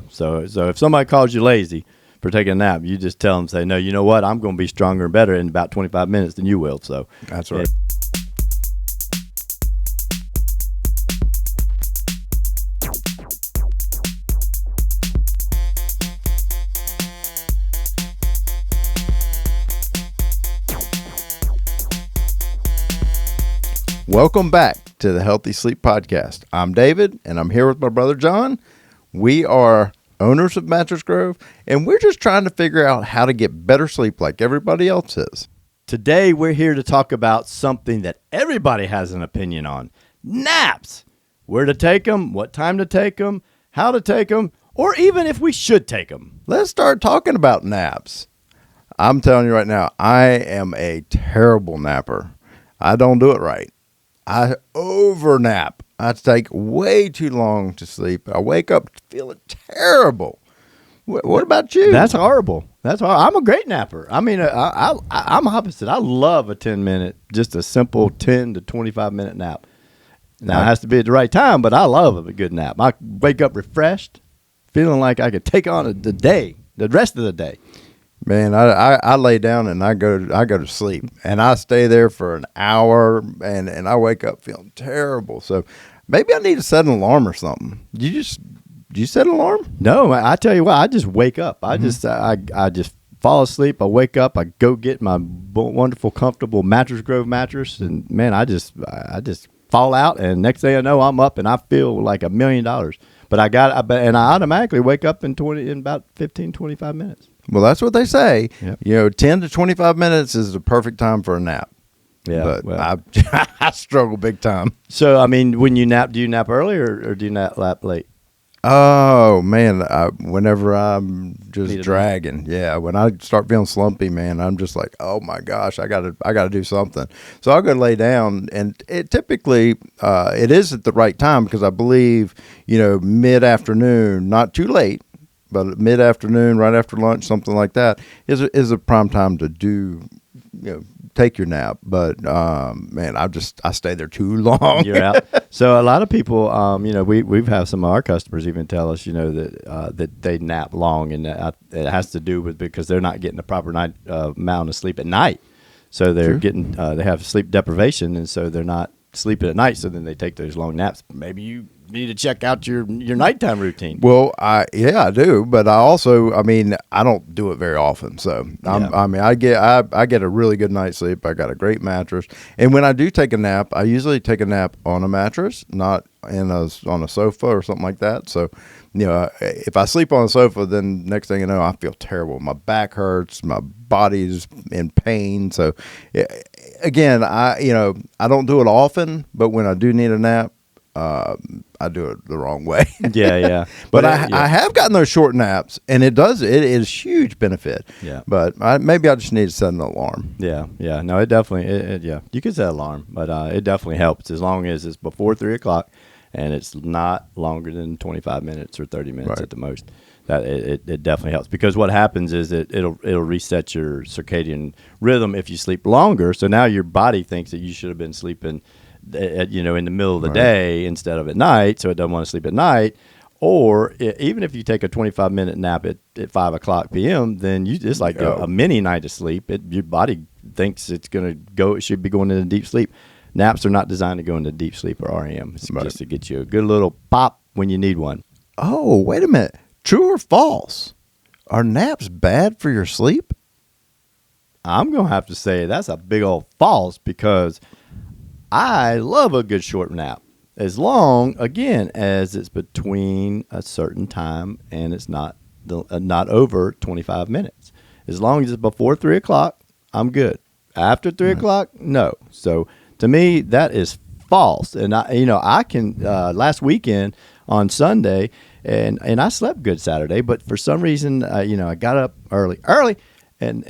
So if somebody calls you lazy for taking a nap, you just tell them, say, no, you know what? I'm going to be stronger and better in about 25 minutes than you will. So that's right. Welcome back to the Healthy Sleep Podcast. I'm David, and I'm here with my brother John. We are owners of MattressGrove, and we're just trying to figure out how to get better sleep like everybody else is. Today, we're here to talk about something that everybody has an opinion on: naps. Where to take them, what time to take them, how to take them, or even if we should take them. Let's start talking about naps. I'm telling you right now, I am a terrible napper. I don't do it right. I overnap. I take way too long to sleep. I wake up feeling terrible. What about you? That's horrible. I'm a great napper. I mean, I'm opposite. I love a 10-minute, just a simple 10 to 25-minute nap. Now, it has to be at the right time, but I love a good nap. I wake up refreshed, feeling like I could take on the rest of the day. Man, I lay down and I go to sleep, and I stay there for an hour, and I wake up feeling terrible. So maybe I need to set an alarm or something. Do you set an alarm? No, I tell you what, I just wake up. I just fall asleep. I wake up. I go get my wonderful, comfortable MattressGrove mattress, and man, I just fall out, and next thing I know, I'm up and I feel like $1 million. But I automatically wake up in about 15, 25 minutes. Well, that's what they say. Yep. 10 to 25 minutes is the perfect time for a nap. Yeah, but I struggle big time. So, I mean, when you nap, do you nap early or do you nap late? Oh, man, whenever I'm just dragging. Yeah, when I start feeling slumpy, man, I'm just like, oh, my gosh, I gotta do something. So I'll go lay down, and it typically it is at the right time because I believe, mid-afternoon, not too late, but mid-afternoon, right after lunch, something like that, is a prime time to do, take your nap. But man, I stay there too long. You're out. So a lot of people, we've had some of our customers even tell us, that they nap long, and it has to do with because they're not getting the proper amount of sleep at night. So they're getting they have sleep deprivation, and so they're not sleeping at night. So then they take those long naps. Maybe you need to check out your nighttime routine. Well, I do, but I don't do it very often. So I get a really good night's sleep. I got a great mattress, and when I do take a nap, I usually take a nap on a mattress, not on a sofa or something like that. So, if I sleep on a sofa, then next thing you know, I feel terrible. My back hurts, my body's in pain. So, again, I don't do it often, but when I do need a nap, I do it the wrong way. Yeah. But I have gotten those short naps, and it is huge benefit. Yeah. But maybe I just need to set an alarm. Yeah. No, it definitely, you can set an alarm, but it definitely helps as long as it's before 3 o'clock and it's not longer than 25 minutes or 30 minutes at the most. That it definitely helps, because what happens is it'll reset your circadian rhythm if you sleep longer. So now your body thinks that you should have been sleeping in the middle of the day instead of at night, so it doesn't want to sleep at night. Or even if you take a 25-minute nap at 5 o'clock p.m., then it's like a mini night of sleep. Your body thinks it should be going into deep sleep. Naps are not designed to go into deep sleep or REM. It's just to get you a good little pop when you need one. Oh, wait a minute. True or false? Are naps bad for your sleep? I'm going to have to say that's a big old false, because I love a good short nap, as long, again, as it's between a certain time and it's not over 25 minutes. As long as it's before 3 o'clock, I'm good. After 3 o'clock, no. So to me, that is false. And I can last weekend on Sunday, and I slept good Saturday, but for some reason, I got up early, and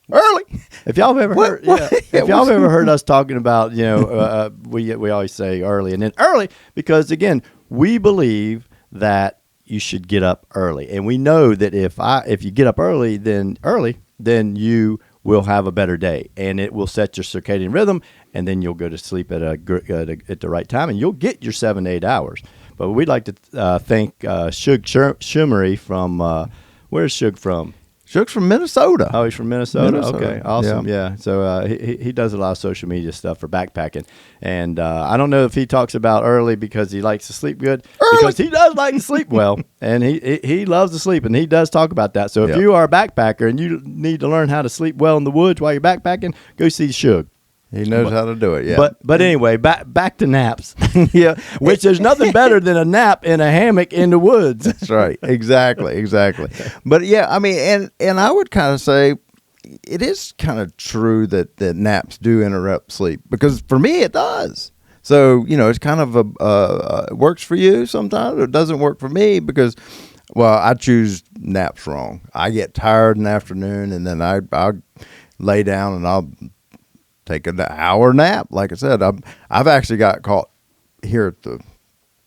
early. If y'all have ever heard, if y'all have ever heard us talking about, we always say early and then early, because again, we believe that you should get up early, and we know that if you get up early, then you will have a better day, and it will set your circadian rhythm, and then you'll go to sleep at the right time, and you'll get your 7 to 8 hours. But we'd like to thank Shug Shumery from where's Shug from? Shug's from Minnesota. Oh, he's from Minnesota. Okay, awesome. Yeah. Yeah. So he does a lot of social media stuff for backpacking, and I don't know if he talks about early because he likes to sleep good. Because he does like to sleep well, and he loves to sleep, and he does talk about that. So if you are a backpacker and you need to learn how to sleep well in the woods while you're backpacking, go see Shug. He knows how to do it, yeah. But anyway, back to naps. Yeah, which there's nothing better than a nap in a hammock in the woods. That's right. Exactly. But yeah, I mean, and I would kind of say it is kind of true that naps do interrupt sleep, because for me it does. So, it's kind of it works for you sometimes. It doesn't work for me because, well, I choose naps wrong. I get tired in the afternoon, and then I'll lay down and I'll take an hour nap. Like I said, I've actually got caught here at the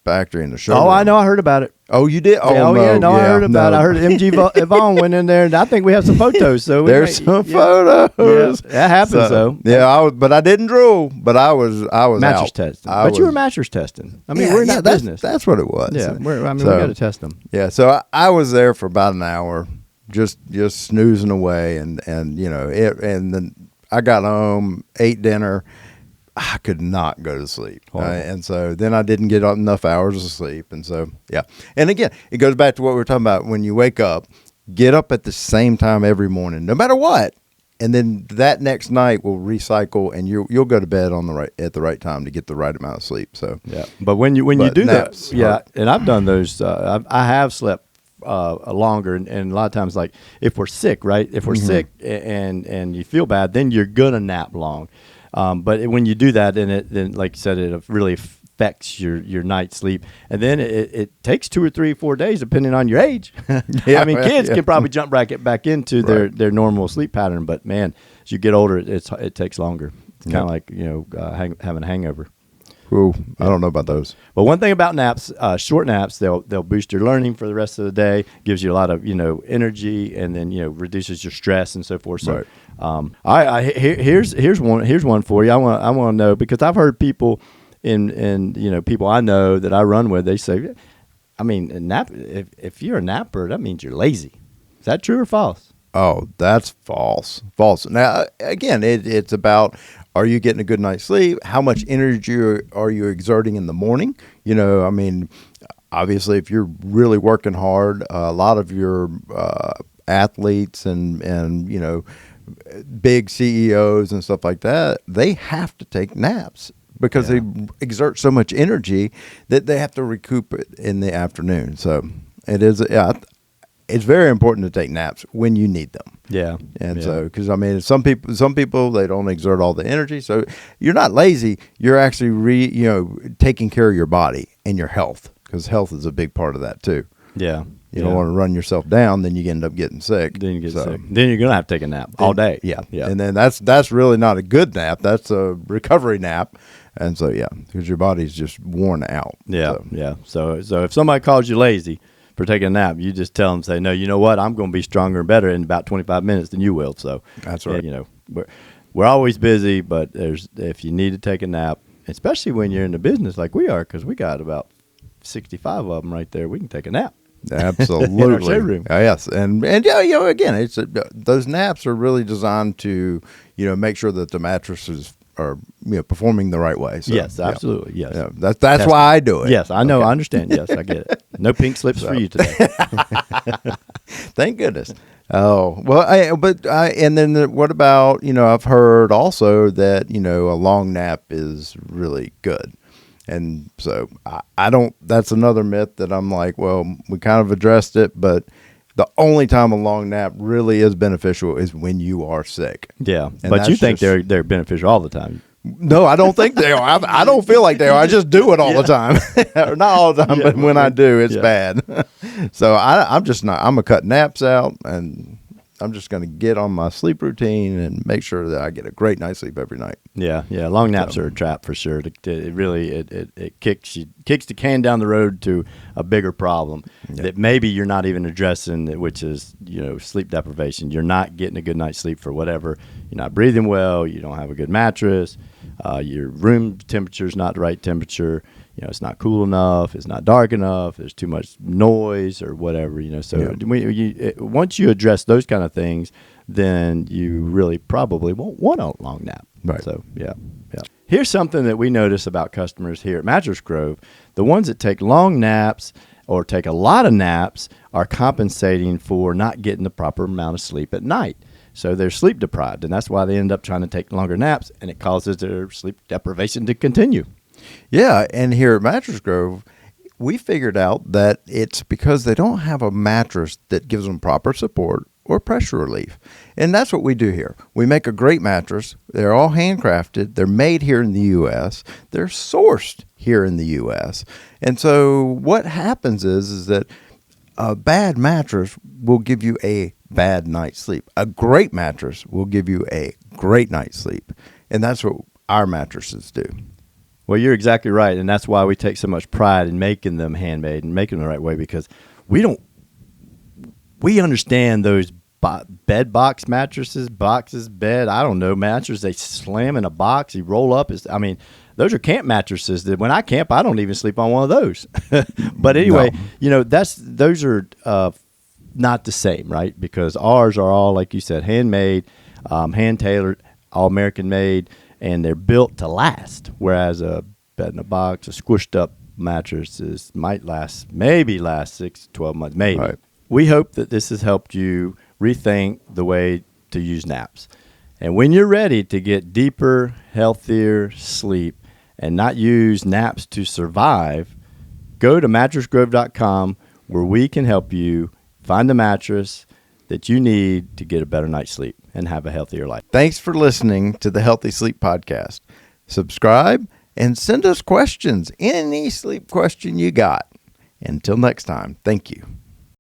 factory in the showroom. Oh, I know. I heard about it. Oh, you did? Oh, no. Yeah, no, I heard about it. I heard MG Yvonne went in there, and I think we have some photos. So there's some photos. Yeah, that happens, though. Yeah, but I didn't drool, but I was mattress out. testing. You were mattress testing. I mean, we're in that business. That's what it was. Yeah, we got to test them. Yeah, so I was there for about an hour, just snoozing away, and and then I got home, ate dinner. I could not go to sleep. And so then I didn't get enough hours of sleep. And so, yeah. And again, it goes back to what we were talking about. When you wake up, get up at the same time every morning, no matter what. And then that next night will recycle, and you'll go to bed at the right time to get the right amount of sleep. So, yeah. But when you do naps, that, and I've done those, I have slept longer, and a lot of times, like if we're sick, right? If we're sick and you feel bad, then you're gonna nap long. But when you do that, then like you said, it really affects your night's sleep, and then it takes 2 or 3 or 4 days, depending on your age. I mean, kids can probably jump back into their normal sleep pattern, but man, as you get older, it takes longer. It's kind of like having a hangover. Ooh, I don't know about those. But one thing about naps, short naps, they'll boost your learning for the rest of the day, gives you a lot of energy, and then reduces your stress and so forth. So, here's one for you. I want to know, because I've heard people people I know that I run with, they say, I mean, if you're a napper, that means you're lazy. Is that true or false? Oh, that's false. Now, again, it's about, are you getting a good night's sleep? How much energy are you exerting in the morning? I mean, obviously, if you're really working hard, a lot of your athletes and big CEOs and stuff like that, they have to take naps because they exert so much energy that they have to recoup it in the afternoon. So it is, it's very important to take naps when you need them. Yeah. And so, because I mean, some people, they don't exert all the energy. So you're not lazy. You're actually taking care of your body and your health, because health is a big part of that too. Yeah. You don't want to run yourself down, then you end up getting sick. Then you get sick. Then you're going to have to take a nap all day. Yeah. And then that's really not a good nap. That's a recovery nap. And so, because your body's just worn out. Yeah. So if somebody calls you lazy for taking a nap, you just tell them, say, no, you know what? I'm going to be stronger and better in about 25 minutes than you will. So that's right. We're always busy, but if you need to take a nap, especially when you're in the business like we are, because we got about 65 of them right there, we can take a nap. Absolutely. In our showroom. Yes. And again, it's those naps are really designed to, make sure that the mattresses are performing the right way. So, yes, absolutely. Yes. Yeah, that's why I do it. Yes, I know. Okay. I understand. Yes, I get it. No pink slips for you today. Thank goodness. Oh, well, and then what about, I've heard also that, a long nap is really good. And so I don't, that's another myth that I'm like, well, we kind of addressed it, but the only time a long nap really is beneficial is when you are sick. Yeah. And but you think they're beneficial all the time. No, I don't think they are. I don't feel like they are. I just do it all the time. Or not all the time, but when I do, it's bad. So I'm just not, I'm going to cut naps out, and I'm just going to get on my sleep routine and make sure that I get a great night's sleep every night. Yeah. Long naps are a trap for sure. It really kicks the can down the road to a bigger problem that maybe you're not even addressing, which is sleep deprivation. You're not getting a good night's sleep for whatever. You're not breathing well. You don't have a good mattress. Your room temperature is not the right temperature. it's not cool enough, it's not dark enough, there's too much noise or whatever, So once you address those kind of things, then you really probably won't want a long nap. Right. So, yeah. Here's something that we notice about customers here at Mattress Grove. The ones that take long naps or take a lot of naps are compensating for not getting the proper amount of sleep at night. So they're sleep deprived, and that's why they end up trying to take longer naps, and it causes their sleep deprivation to continue. Yeah, and here at Mattress Grove, we figured out that it's because they don't have a mattress that gives them proper support or pressure relief. And that's what we do here. We make a great mattress. They're all handcrafted. They're made here in the U.S. They're sourced here in the U.S. And so what happens is that a bad mattress will give you a bad night's sleep. A great mattress will give you a great night's sleep. And that's what our mattresses do. Well, you're exactly right, and that's why we take so much pride in making them handmade and making them the right way, because we understand those bed box mattresses, I don't know, mattress they slam in a box, you roll up. Those are camp mattresses that when I camp, I don't even sleep on one of those. But anyway, those are not the same, right? Because ours are all, like you said, handmade, hand-tailored, all American made, and they're built to last, whereas a bed in a box, a squished up mattress might last 6 to 12 months, maybe. Right. We hope that this has helped you rethink the way to use naps. And when you're ready to get deeper, healthier sleep and not use naps to survive, go to MattressGrove.com, where we can help you find the mattress that you need to get a better night's sleep and have a healthier life. Thanks for listening to the Healthy Sleep Podcast. Subscribe and send us questions, any sleep question you got. Until next time, thank you.